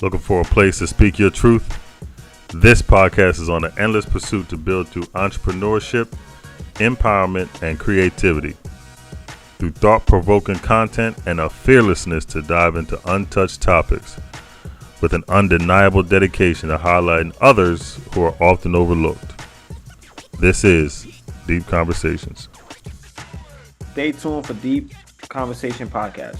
Looking for a place to speak your truth? This podcast is on an endless pursuit to build through entrepreneurship, empowerment, and creativity. Through thought-provoking content and a fearlessness to dive into untouched topics with an undeniable dedication to highlighting others who are often overlooked. This is Deep Conversations. Stay tuned for Deep Conversation Podcast.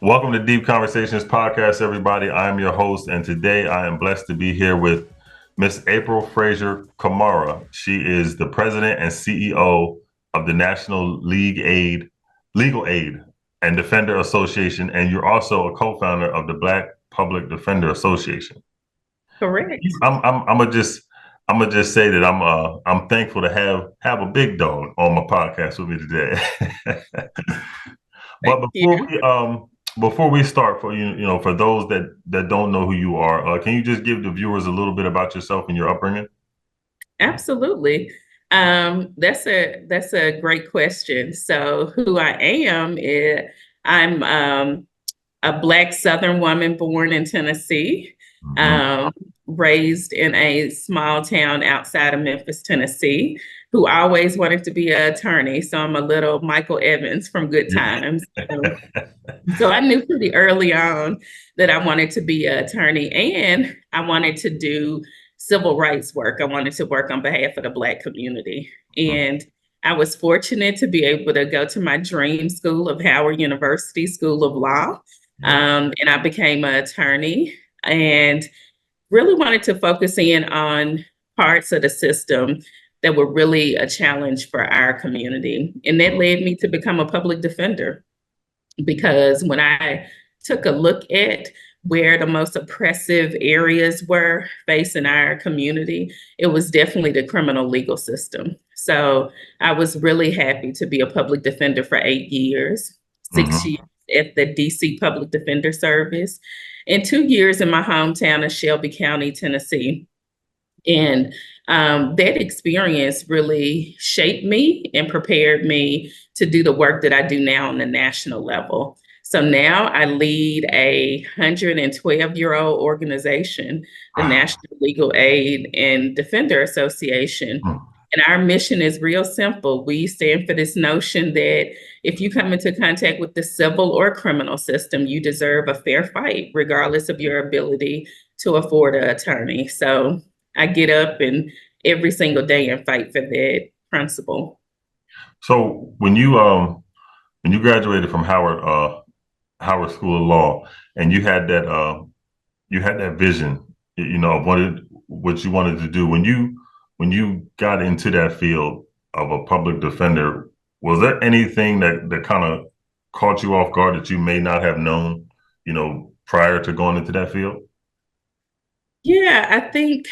Welcome to Deep Conversations Podcast, everybody. I am your host, and today I am blessed to be here with Miss April Frazier Camara. She is the president and CEO of the National Legal Aid and Defender Association, and you're also a co-founder of the Black Public Defender Association. Correct. I'm gonna just say that I'm thankful to have a big dog on my podcast with me today. But before we start, for those that don't know who you are, can you just give the viewers a little bit about yourself and your upbringing? Absolutely. That's a great question. So who I am is I'm a Black Southern woman born in Tennessee, raised in a small town outside of Memphis, Tennessee, who always wanted to be an attorney. So I'm a little Michael Evans from Good Times. So I knew pretty early on that I wanted to be an attorney, and I wanted to do civil rights work. I wanted to work on behalf of the Black community. And I was fortunate to be able to go to my dream school of Howard University School of Law. And I became an attorney and really wanted to focus in on parts of the system that were really a challenge for our community. And that led me to become a public defender, because when I took a look at where the most oppressive areas were facing our community, it was definitely the criminal legal system. So I was really happy to be a public defender for 8 years, 6 years at the DC Public Defender Service, and 2 years in my hometown of Shelby County, Tennessee. And that experience really shaped me and prepared me to do the work that I do now on the national level. So now I lead a 112-year-old organization, the National Legal Aid and Defender Association. And our mission is real simple. We stand for this notion that if you come into contact with the civil or criminal system, you deserve a fair fight, regardless of your ability to afford an attorney. So I get up and every single day and fight for that principle. So when you graduated from Howard School of Law, and you had that vision, of what you wanted to do, when you got into that field of a public defender, was there anything that kind of caught you off guard that you may not have known, prior to going into that field? Yeah, I think,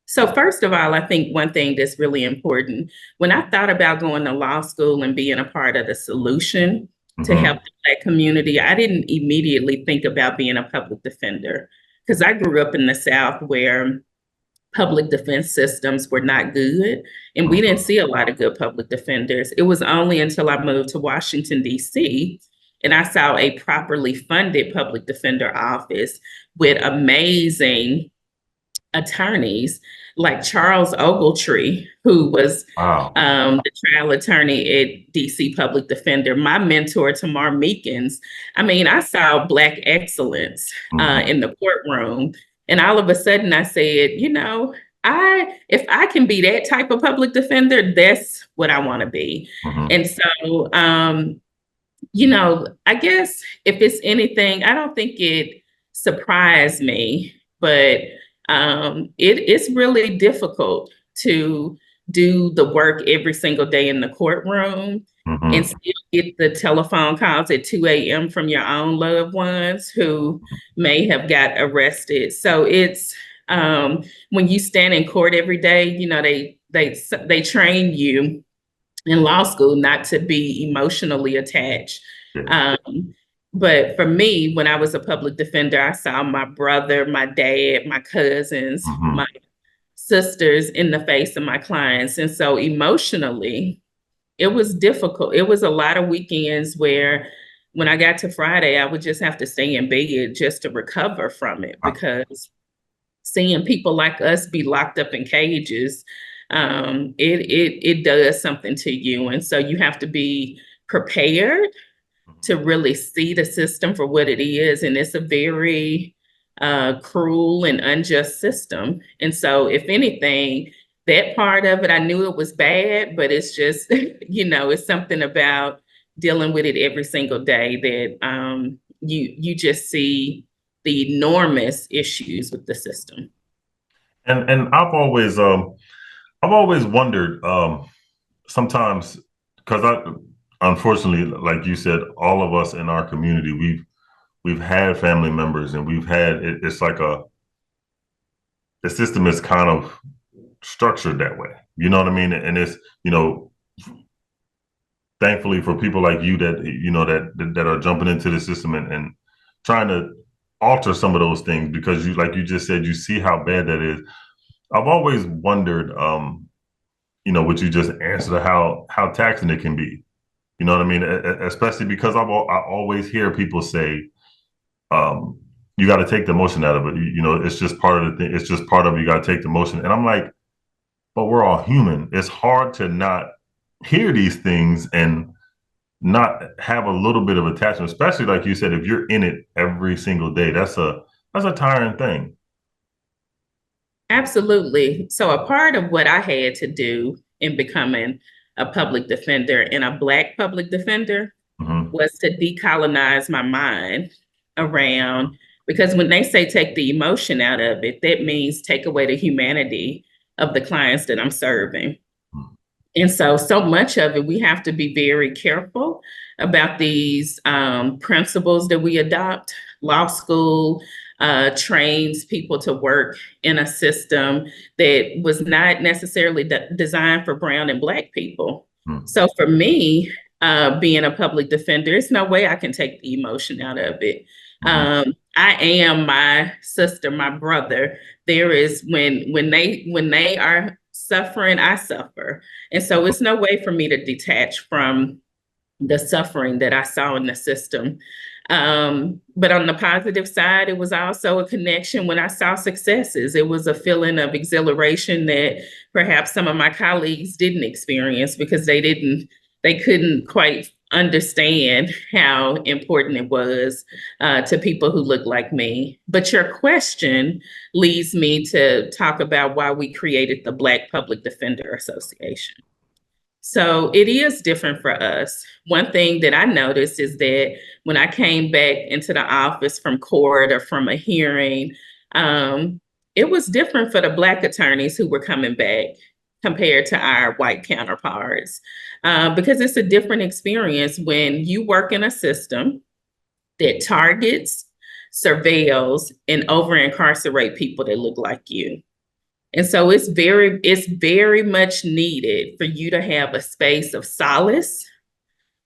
so first of all, I think one thing that's really important, when I thought about going to law school and being a part of the solution to help the Black community, I didn't immediately think about being a public defender, because I grew up in the South where public defense systems were not good, and we didn't see a lot of good public defenders. It was only until I moved to Washington, D.C., and I saw a properly funded public defender office with amazing attorneys like Charles Ogletree, who was the trial attorney at DC Public Defender, my mentor, Tamar Meekins. I mean, I saw Black excellence in the courtroom. And all of a sudden I said, if I can be that type of public defender, that's what I want to be. And so, I guess if it's anything, I don't think it surprised me, but it's really difficult to do the work every single day in the courtroom and still get the telephone calls at 2 a.m. from your own loved ones who may have got arrested. So it's when you stand in court every day, they train you in law school not to be emotionally attached. But for me, when I was a public defender, I saw my brother, my dad, my cousins, my sisters in the face of my clients. And so emotionally, it was difficult. It was a lot of weekends where when I got to Friday, I would just have to stay in bed just to recover from it, because seeing people like us be locked up in cages, it does something to you. And so you have to be prepared to really see the system for what it is. And it's a very cruel and unjust system. And so if anything, that part of it, I knew it was bad, but it's just, it's something about dealing with it every single day that you just see the enormous issues with the system. And I've always wondered, sometimes, because unfortunately, like you said, all of us in our community, we've had family members, and we've had it's like the system is kind of structured that way. You know what I mean? And it's, thankfully for people like you that that are jumping into the system and trying to alter some of those things, because like you just said, you see how bad that is. I've always wondered, what you just answered, how taxing it can be. You know what I mean? Especially because I always hear people say, you got to take the emotion out of it. It's just part of the thing. It's just part of it. You got to take the emotion. And I'm like, but we're all human. It's hard to not hear these things and not have a little bit of attachment, especially like you said, if you're in it every single day. That's a tiring thing. Absolutely. So a part of what I had to do in becoming a public defender and a Black public defender was to decolonize my mind around, because when they say take the emotion out of it, that means take away the humanity of the clients that I'm serving. And so much of it, we have to be very careful about these principles that we adopt. Law school trains people to work in a system that was not necessarily designed for brown and Black people. So for me, being a public defender, there's no way I can take the emotion out of it. I am my sister, my brother. There is when they are suffering, I suffer. And so it's no way for me to detach from the suffering that I saw in the system. But on the positive side, it was also a connection when I saw successes. It was a feeling of exhilaration that perhaps some of my colleagues didn't experience, because they couldn't quite understand how important it was to people who look like me. But your question leads me to talk about why we created the Black Public Defender Association. So it is different for us. One thing that I noticed is that when I came back into the office from court or from a hearing, it was different for the Black attorneys who were coming back compared to our white counterparts, because it's a different experience when you work in a system that targets, surveils, and over-incarcerate people that look like you. And so it's very much needed for you to have a space of solace,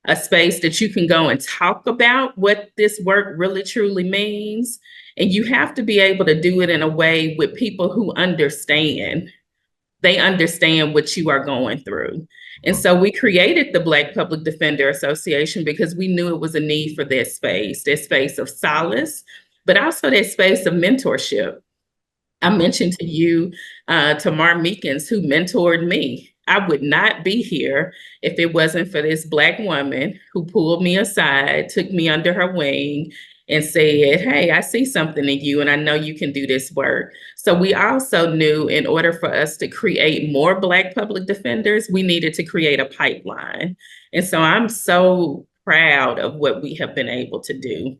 a space that you can go and talk about what this work really truly means. And you have to be able to do it in a way with people who understand. They understand what you are going through. And so we created the Black Public Defender Association because we knew it was a need for that space of solace, but also that space of mentorship. I mentioned to you, Tamar Meekins, who mentored me. I would not be here if it wasn't for this Black woman who pulled me aside, took me under her wing, and said, hey, I see something in you, and I know you can do this work. So we also knew in order for us to create more Black public defenders, we needed to create a pipeline. And so I'm so proud of what we have been able to do.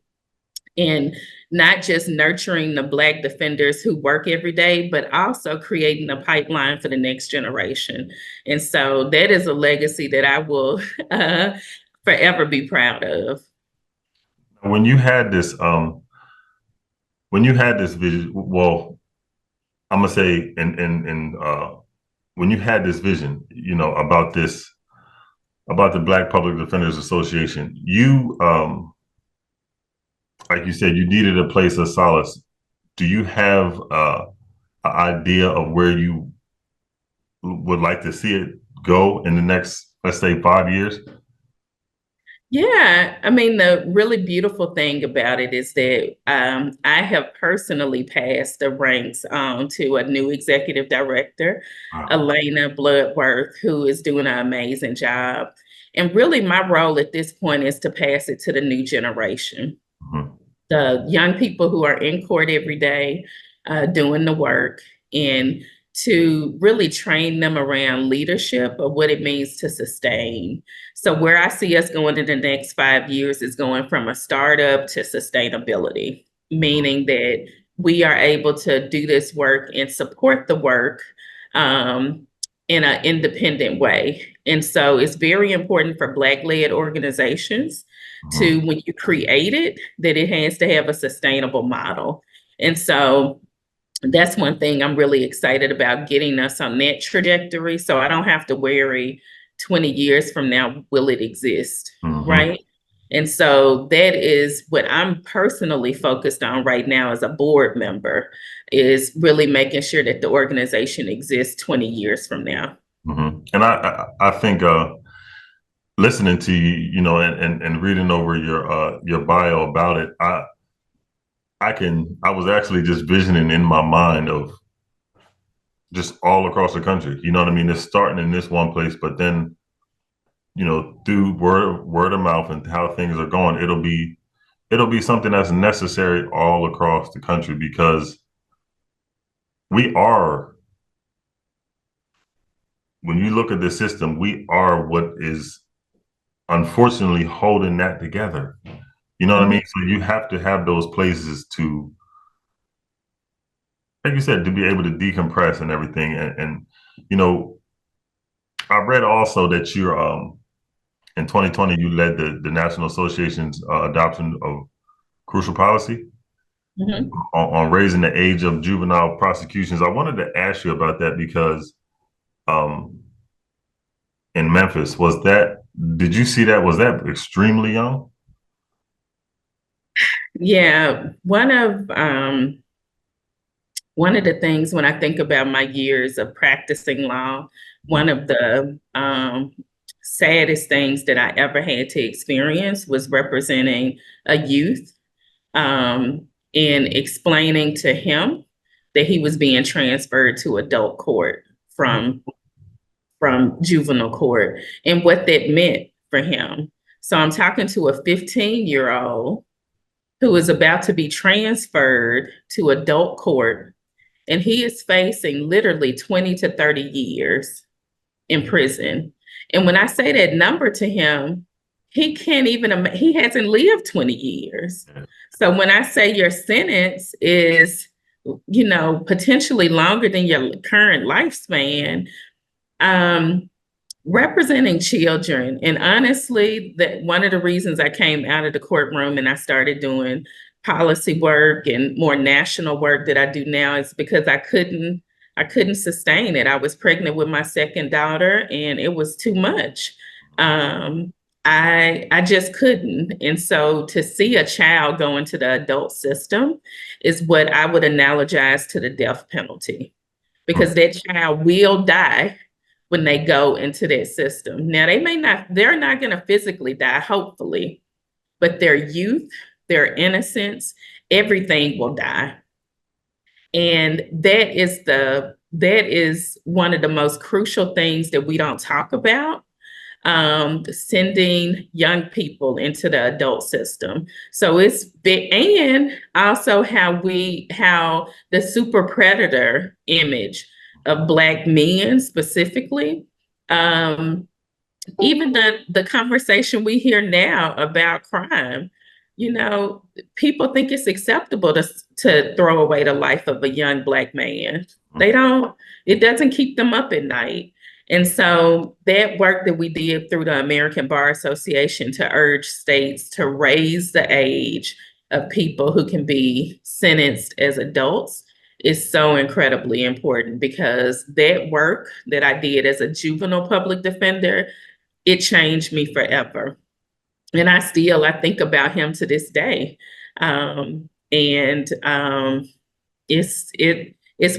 And not just nurturing the Black defenders who work every day, but also creating a pipeline for the next generation. And so that is a legacy that I will forever be proud of. When you had this vision, well, I'm gonna say, when you had this vision, about the Black Public Defenders Association, you, like you said, you needed a place of solace. Do you have an idea of where you would like to see it go in the next let's say 5 years? Yeah, I mean, the really beautiful thing about it is that I have personally passed the ranks on to a new executive director, Wow. Elena Bloodworth, who is doing an amazing job. And really, my role at this point is to pass it to the new generation, Mhm. the young people who are in court every day, doing the work, and to really train them around leadership of what it means to sustain. So where I see us going in the next 5 years is going from a startup to sustainability, meaning that we are able to do this work and support the work um, in an independent way. And so it's very important for Black-led organizations to, Mhm. when you create it, that it has to have a sustainable model. And so that's one thing I'm really excited about, getting us on that trajectory. So I don't have to worry 20 years from now, will it exist? Mhm. Right. And so that is what I'm personally focused on right now as a board member, is really making sure that the organization exists 20 years from now. Mhm. And I think listening to you, and reading over your bio about it, I was actually just visioning in my mind of just all across the country. You know what I mean? It's starting in this one place, but then, through word of mouth and how things are going, it'll be something that's necessary all across the country, because we are, when you look at the system, we are what is unfortunately holding that together. You know what I mean? Mhm. So you have to have those places to, like you said, to be able to decompress and everything. And you know, I read also that you're in 2020 you led the National Association's adoption of crucial policy Mhm. on raising the age of juvenile prosecutions. I wanted to ask you about that because um, in Memphis, did you see that? Was that extremely young? Yeah, one of the things when I think about my years of practicing law, one of the saddest things that I ever had to experience was representing a youth, and explaining to him that he was being transferred to adult court from juvenile court, and what that meant for him. So I'm talking to a 15-year-old who is about to be transferred to adult court, and he is facing literally 20 to 30 years in prison. And when I say that number to him, he hasn't lived 20 years. So when I say your sentence is, potentially longer than your current lifespan, um, representing children. And honestly, that one of the reasons I came out of the courtroom and I started doing policy work and more national work that I do now is because I couldn't sustain it. I was pregnant with my second daughter and it was too much. Um, I just couldn't. And so to see a child go into the adult system is what I would analogize to the death penalty, because that child will die when they go into that system. Now, they're not going to physically die, hopefully, but their youth, their innocence, everything will die. And that is one of the most crucial things that we don't talk about, sending young people into the adult system. So it's big, and also how the super predator image of Black men specifically, um, even the conversation we hear now about crime, you know, people think it's acceptable to throw away the life of a young Black man. They don't, it doesn't keep them up at night. And so that work that we did through the American Bar Association to urge states to raise the age of people who can be sentenced as adults is so incredibly important, because that work that I did as a juvenile public defender, it changed me forever. And I think about him to this day. And it's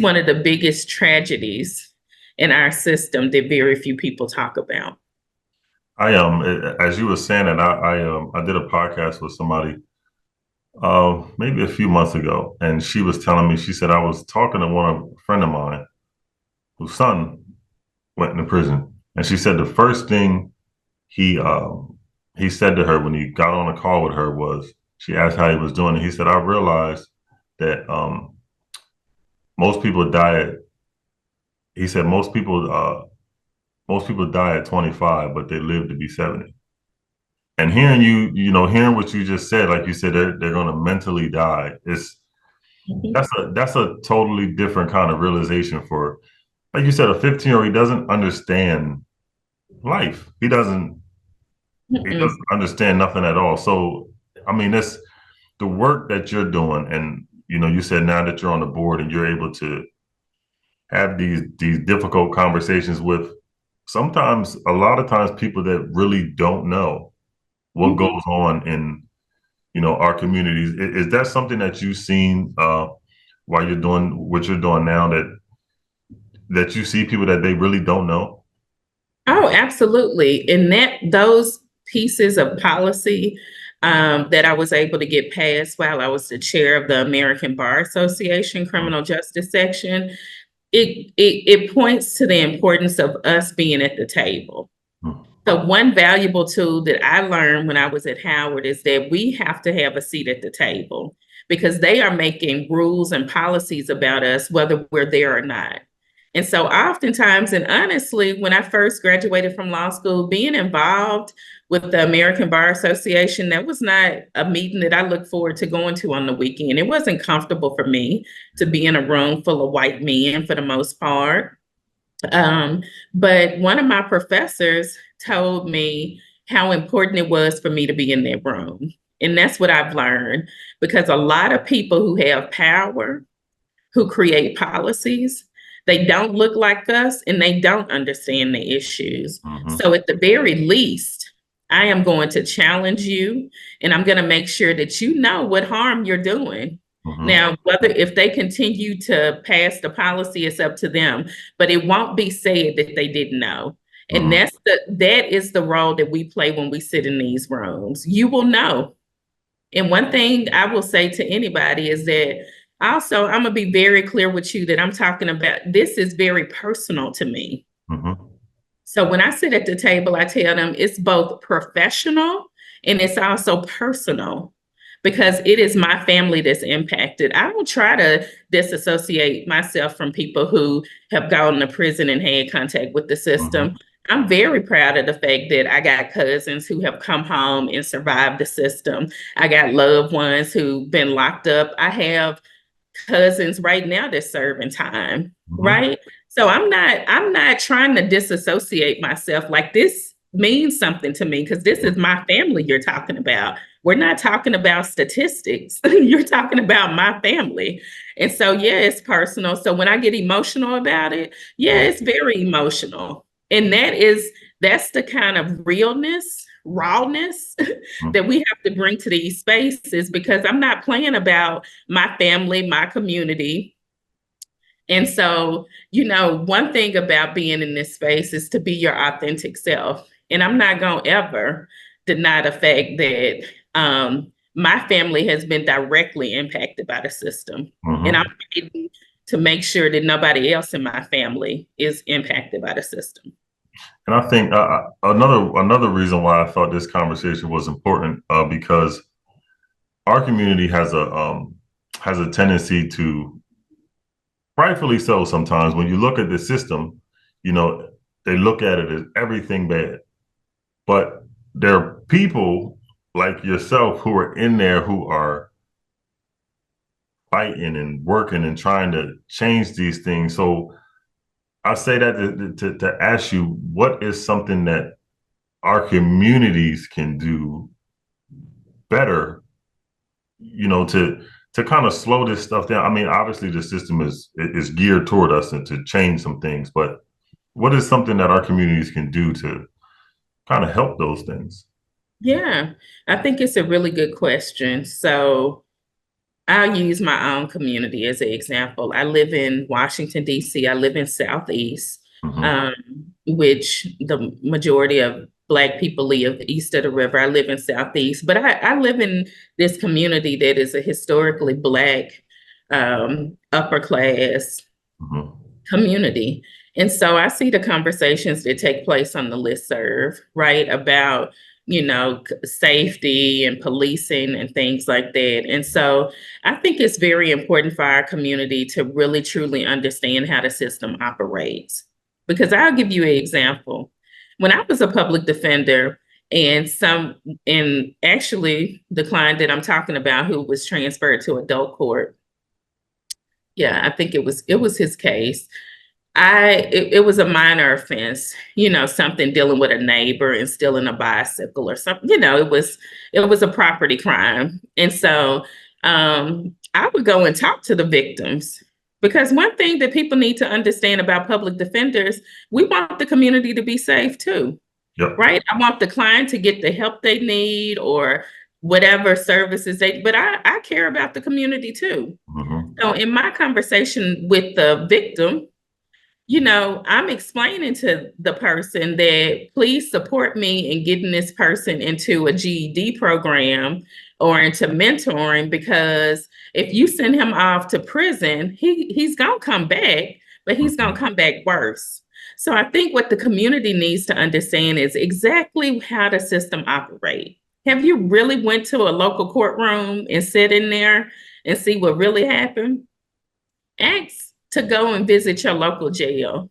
one of the biggest tragedies in our system that very few people talk about. As you were saying that, I did a podcast with somebody maybe a few months ago, and she was telling me, she said, I was talking to a friend of mine whose son went into prison, and she said the first thing he he said to her when he got on a call with her was, she asked how he was doing, and he said, I realized that most people die at, he said most people die at 25, but they live to be 70. And hearing hearing what you just said, like you said, they're going to mentally die. Mhm. That's a totally different kind of realization for, like you said, a 15-year-old. He doesn't understand life. He Mm-mm. doesn't understand nothing at all. So, I mean, that's the work that you're doing, and you said now that you're on the board and you're able to have these difficult conversations with sometimes a lot of times people that really don't know what Mhm. goes on in our communities. Is that something that you've seen while you're doing what you're doing now, that you see people that they really don't know? Oh, absolutely. And those pieces of policy that I was able to get passed while I was the chair of the American Bar Association Criminal Justice Section, it points to the importance of us being at the table. Mm-hmm. So one valuable tool that I learned when I was at Howard is that we have to have a seat at the table because they are making rules and policies about us, whether we're there or not. And so oftentimes, and honestly, when I first graduated from law school, being involved with the American Bar Association, that was not a meeting that I look forward to going to on the weekend. It wasn't comfortable for me to be in a room full of white men for the most part. Um, but one of my professors told me how important it was for me to be in that room. And that's what I've learned because a lot of people who have power, who create policies, they don't look like us and they don't understand the issues. Mm-hmm. So, at the very least, I am going to challenge you and I'm going to make sure that you know what harm you're doing. Mm-hmm. Now, whether if they continue to pass the policy, it's up to them, but it won't be said that they didn't know. And Mm-hmm. that is the role that we play when we sit in these rooms. You will know. And one thing I will say to anybody is that also I'm gonna be very clear with you that I'm talking about this is very personal to me. Mm-hmm. So when I sit at the table, I tell them it's both professional and it's also personal because it is my family that's impacted. I don't try to disassociate myself from people who have gone to prison and had contact with the Mm-hmm. system. I'm very proud of the fact that I got cousins who have come home and survived the system. I got loved ones who've been locked up. I have cousins right now that's serving time, Mm-hmm. right? So I'm not trying to disassociate myself. Like this means something to me because this is my family you're talking about. We're not talking about statistics. You're talking about my family. And so yeah, it's personal. So when I get emotional about it, yeah, it's very emotional. And that's the kind of realness, rawness that we have to bring to these spaces because I'm not playing about my family, my community. And so, one thing about being in this space is to be your authentic self. And I'm not going to ever deny the fact that my family has been directly impacted by the system. And I'm Mm-hmm. fighting to make sure that nobody else in my family is impacted by the system. And I think another reason why I thought this conversation was important, because our community has a tendency to, rightfully so, sometimes when you look at the system, you know, they look at it as everything bad. But there are people like yourself who are in there who are fighting and working and trying to change these things. So I say that to ask you, what is something that our communities can do better, to kind of slow this stuff down? I mean, obviously the system is geared toward us and to change some things, but what is something that our communities can do to kind of help those things? Yeah, I think it's a really good question. So I'll use my own community as an example. I live in Washington, D.C. I live in Southeast, Mm-hmm. um, which the majority of Black people live east of the river. I live in Southeast, but I live in this community that is a historically Black, upper class community. And so I see the conversations that take place on the listserv, right, about, safety and policing and things like that. And so I think it's very important for our community to really truly understand how the system operates. Because I'll give you an example. When I was a public defender, and actually the client that I'm talking about who was transferred to adult court, yeah, I think it was his case. It was a minor offense, something dealing with a neighbor and stealing a bicycle or something. It was a property crime. And so I would go and talk to the victims, because one thing that people need to understand about public defenders, we want the community to be safe too. Yep. Right? I want the client to get the help they need or whatever services but I care about the community too. So in my conversation with the victim, I'm explaining to the person that please support me in getting this person into a GED program or into mentoring, because if you send him off to prison, he's going to come back, but he's going to come back worse. So I think what the community needs to understand is exactly how the system operates. Have you really went to a local courtroom and sit in there and see what really happened? Ask to go and visit your local jail.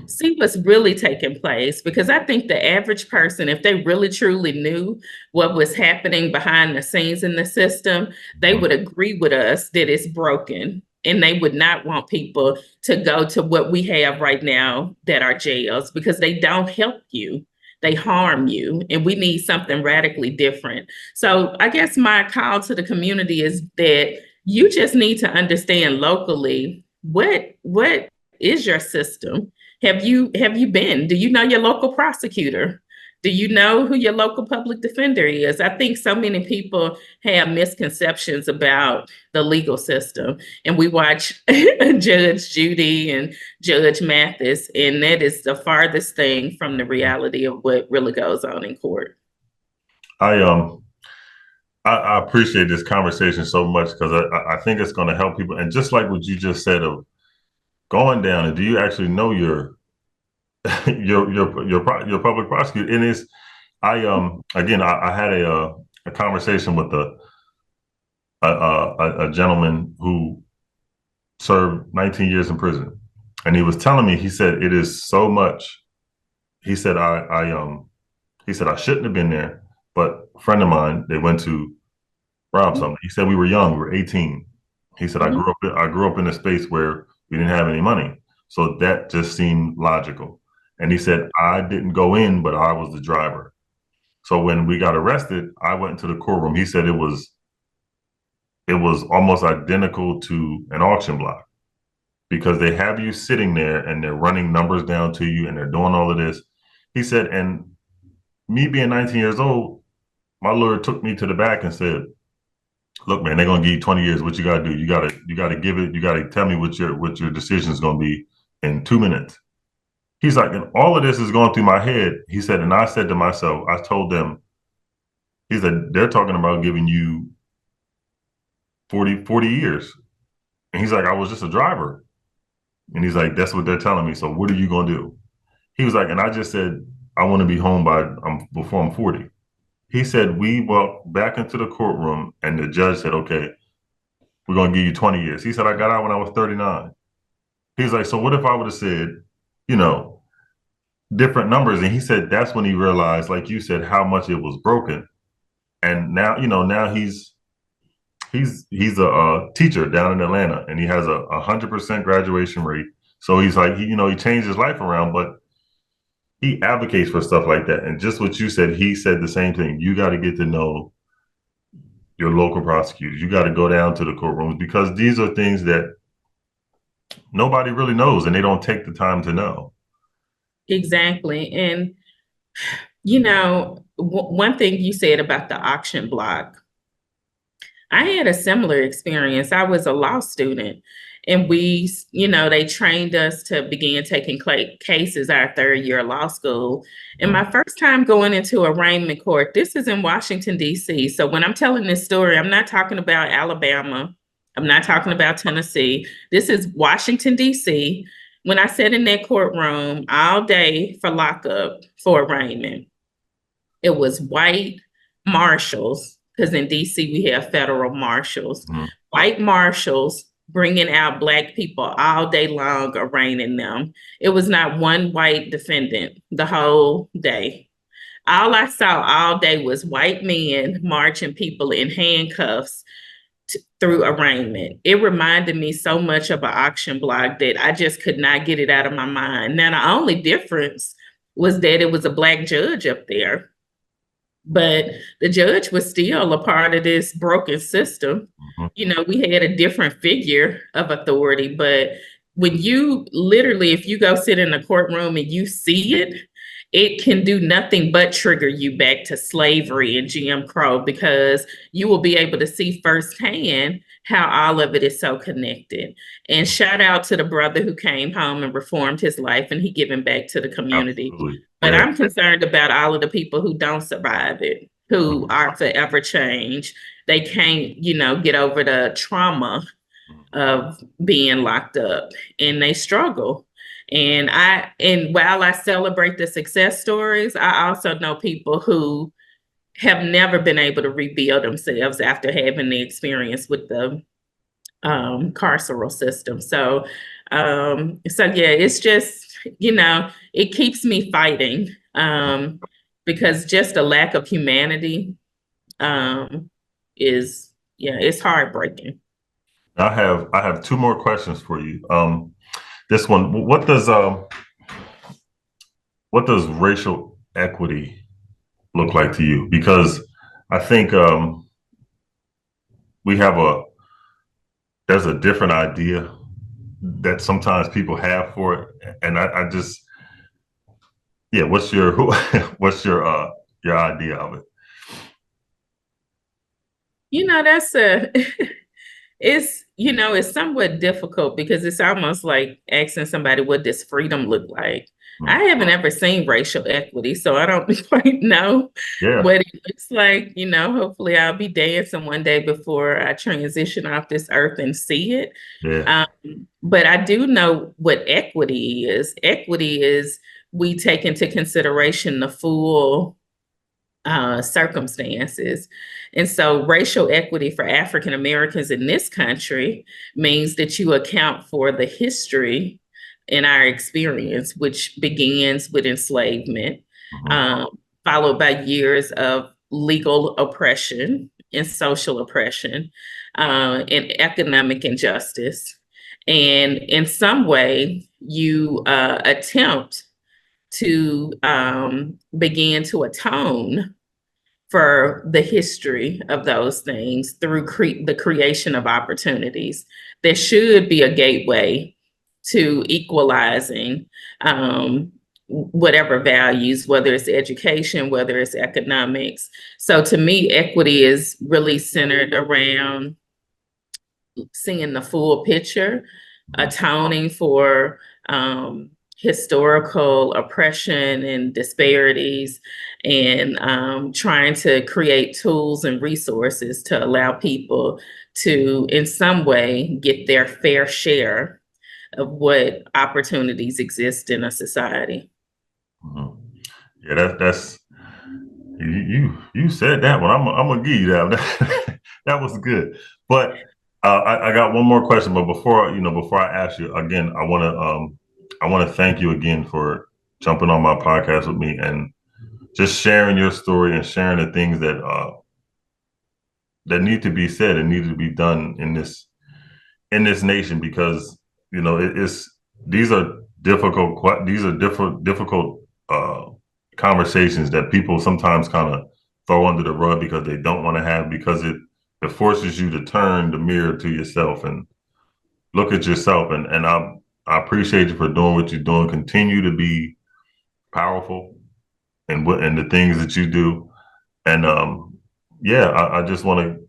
See what's really taking place, because I think the average person, if they really truly knew what was happening behind the scenes in the system, they would agree with us that it's broken, and they would not want people to go to what we have right now that are jails, because they don't help you. They harm you, and we need something radically different. So I guess my call to the community is that you just need to understand locally what is your system. Have you been? Do you know your local prosecutor? Do you know who your local public defender is? I think so many people have misconceptions about the legal system, and we watch Judge Judy and Judge Mathis, and that is the farthest thing from the reality of what really goes on in court. I appreciate this conversation so much, because I think it's going to help people. And just like what you just said of going down, and do you actually know your public prosecutor? And I had a conversation with a gentleman who served 19 years in prison, and he was telling me, he said it is so much. He said I shouldn't have been there, but a friend of mine, they went to rob something. He said we were young, we were 18. He said I grew up in a space where we didn't have any money, so that just seemed logical. And he said, I didn't go in, but I was the driver. So when we got arrested, I went into the courtroom. He said it was almost identical to an auction block, because they have you sitting there and they're running numbers down to you and they're doing all of this. He said, and me being 19 years old, my lawyer took me to the back and said, look, man, they're going to give you 20 years. What you got to do? You got to give it. You got to tell me what your decision is going to be in 2 minutes. He's like, and all of this is going through my head. He said, and I said to myself, I told them, he said, they're talking about giving you 40 years. And he's like, I was just a driver. And he's like, that's what they're telling me. So what are you going to do? He was like, and I just said, I want to be home before I'm 40. He said, we walked back into the courtroom and the judge said, okay, we're going to give you 20 years. He said, I got out when I was 39. He's like, so what if I would have said, different numbers? And he said that's when he realized, like you said, how much it was broken. And now, now he's a teacher down in Atlanta, and he has a 100% graduation rate. So he's like, he changed his life around, but he advocates for stuff like that. And just what you said, he said the same thing. You got to get to know your local prosecutors. You got to go down to the courtrooms, because these are things that nobody really knows, and they don't take the time to know. Exactly. And, one thing you said about the auction block, I had a similar experience. I was a law student, And they trained us to begin taking cases our third year of law school. And my first time going into arraignment court, this is in Washington, D.C. So when I'm telling this story, I'm not talking about Alabama. I'm not talking about Tennessee. This is Washington, D.C. When I sat in that courtroom all day for lockup for arraignment, it was white marshals, because in DC we have federal marshals, white marshals bringing out Black people all day long, arraigning them. It was not one white defendant the whole day. All I saw all day was white men marching people in handcuffs through arraignment. It reminded me so much of an auction block that I just could not get it out of my mind. Now, the only difference was that it was a Black judge up there, but the judge was still a part of this broken system. We had a different figure of authority, but when you literally, if you go sit in a courtroom and you see it, it can do nothing but trigger you back to slavery and Jim Crow, because you will be able to see firsthand how all of it is so connected. And shout out to the brother who came home and reformed his life, and he giving back to the community. Absolutely. But I'm concerned about all of the people who don't survive it, who are forever changed. They can't, get over the trauma of being locked up, and they struggle. And while I celebrate the success stories, I also know people who have never been able to rebuild themselves after having the experience with the carceral system. So yeah, it's just, it keeps me fighting, because just a lack of humanity it's heartbreaking. I have two more questions for you. This one, what does racial equity look like to you? Because I think there's a different idea that sometimes people have for it, and what's your idea of it? It's somewhat difficult, because it's almost like asking somebody, what does freedom look like? I haven't ever seen racial equity, so I don't quite know what it looks like. Hopefully I'll be dancing one day before I transition off this earth and see it. But I do know what equity is. Equity is, we take into consideration the full circumstances. And so racial equity for African Americans in this country means that you account for the history in our experience, which begins with enslavement, followed by years of legal oppression and social oppression, and economic injustice. And in some way, you attempt to begin to atone for the history of those things through the creation of opportunities. There should be a gateway to equalizing whatever values, whether it's education, whether it's economics. So to me, equity is really centered around seeing the full picture, atoning for historical oppression and disparities, and trying to create tools and resources to allow people to, in some way, get their fair share of what opportunities exist in a society. Yeah, that's you said that one. I'm gonna give you that. That was good. But I got one more question. But before I ask you again, I want to thank you again for jumping on my podcast with me and just sharing your story and sharing the things that need to be said and need to be done in this nation, because these are difficult conversations that people sometimes kind of throw under the rug because they don't want to have, because it forces you to turn the mirror to yourself and look at yourself. And I appreciate you for doing what you're doing. Continue to be powerful and the things that you do. And I just want to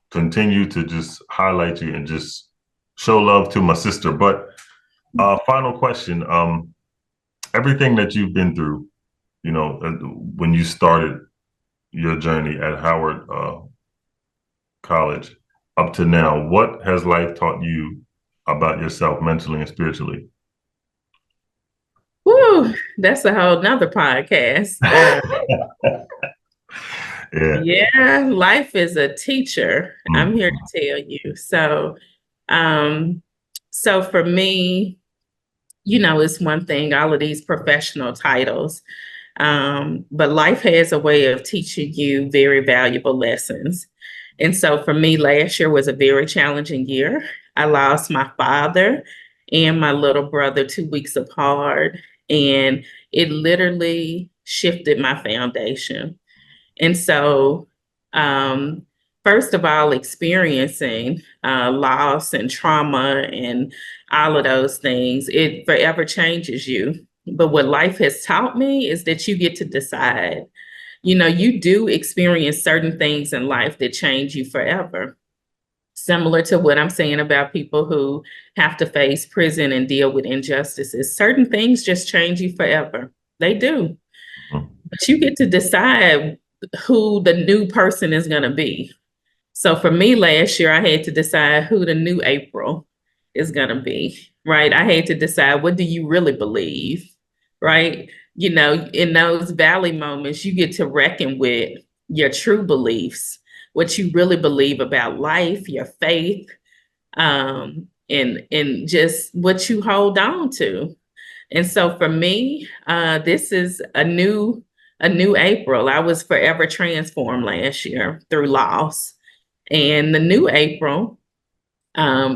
continue to just highlight you and just show love to my sister. But final question: everything that you've been through, when you started your journey at Howard College up to now, what has life taught you about yourself mentally and spiritually? Woo, that's a whole nother podcast. Yeah. Yeah, life is a teacher. I'm here Mhm. to tell you. Um, so for me, it's one thing, all of these professional titles, but life has a way of teaching you very valuable lessons. And so for me, last year was a very challenging year. I lost my father and my little brother 2 weeks apart, and it literally shifted my foundation. And so, um, first of all, experiencing loss and trauma and all of those things, it forever changes you. But what life has taught me is that you get to decide. You do experience certain things in life that change you forever. Similar to what I'm saying about people who have to face prison and deal with injustices, certain things just change you forever. They do. But you get to decide who the new person is going to be. So for me last year, I had to decide who the new April is going to be, right? I had to decide, what do you really believe, right? In those valley moments, you get to reckon with your true beliefs, what you really believe about life, your faith, and just what you hold on to. And so for me, this is a new April. I was forever transformed last year through loss. And the new April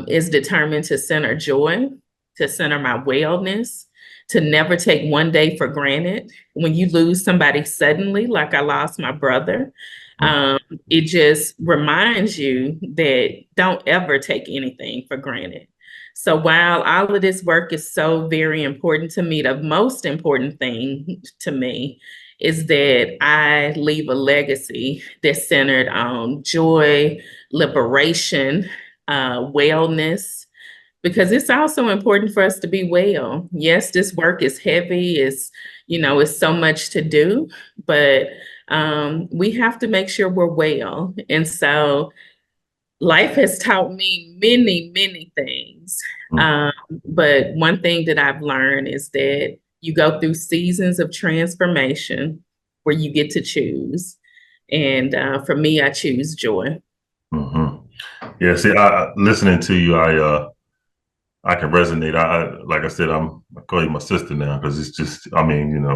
is determined to center joy, to center my wellness, to never take one day for granted. When you lose somebody suddenly, like I lost my brother, um, it just reminds you that don't ever take anything for granted. So while all of this work is so very important to me, the most important thing to me is that I leave a legacy that's centered on joy, liberation, wellness, because it's also important for us to be well. Yes, this work is heavy, it's so much to do, but we have to make sure we're well. And so life has taught me many, many things. Um, but one thing that I've learned is that you go through seasons of transformation where you get to choose. And for me, I choose joy. Mm-hmm. Yeah. See, listening to you, I can resonate. Like I said, I call you my sister now because it's just, I mean,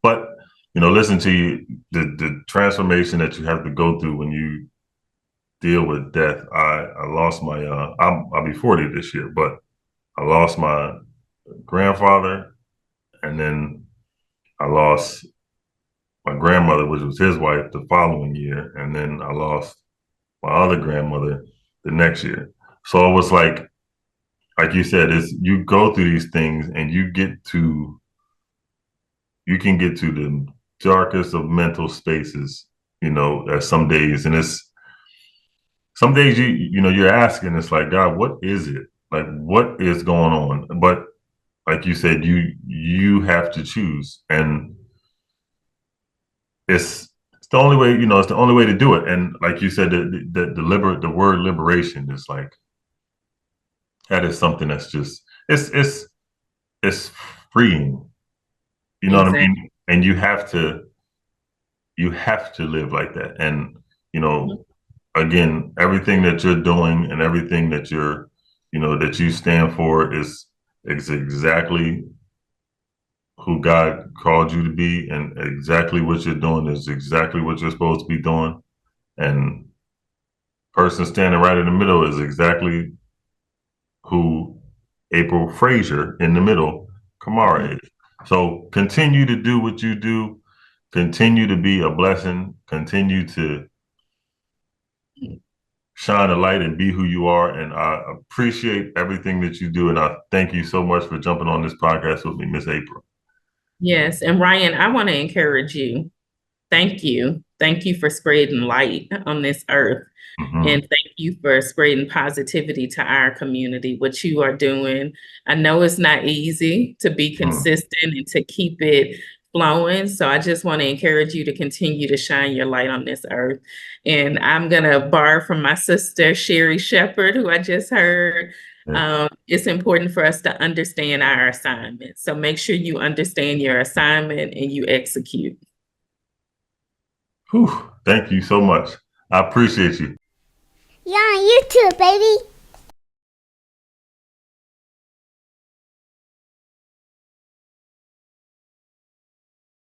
but listen to you, the transformation that you have to go through when you deal with death. I lost my, I'll be 40 this year, but I lost my grandfather, and then I lost my grandmother, which was his wife, the following year, and then I lost my other grandmother the next year. So it was like you said, is you go through these things and you can get to the darkest of mental spaces, at some days. And it's some days you're asking, it's like, God, what is it? Like, what is going on? But like you said, you have to choose. And it's the only way, it's the only way to do it. And like you said, the word liberation is like, that is something that's just it's freeing. You know what I Exactly. mean? And you have to live like that. And again, everything that you're doing and everything that that you stand for is exactly who God called you to be, and exactly what you're doing is exactly what you're supposed to be doing. And person standing right in the middle is exactly who April Frazier in the middle, Camara is. So continue to do what you do, continue to be a blessing, continue to shine a light and be who you are. And I appreciate everything that you do. And I thank you so much for jumping on this podcast with me, Miss April. Yes. And Ryan, I want to encourage you. Thank you. Thank you for spreading light on this earth. And thank you for spreading positivity to our community, what you are doing. I know it's not easy to be consistent and to keep it flowing. So I just want to encourage you to continue to shine your light on this earth. And I'm going to borrow from my sister, Sherry Shepherd, who I just heard. It's important for us to understand our assignment. So make sure you understand your assignment and you execute. Whew, thank you so much. I appreciate you. You're on YouTube, baby.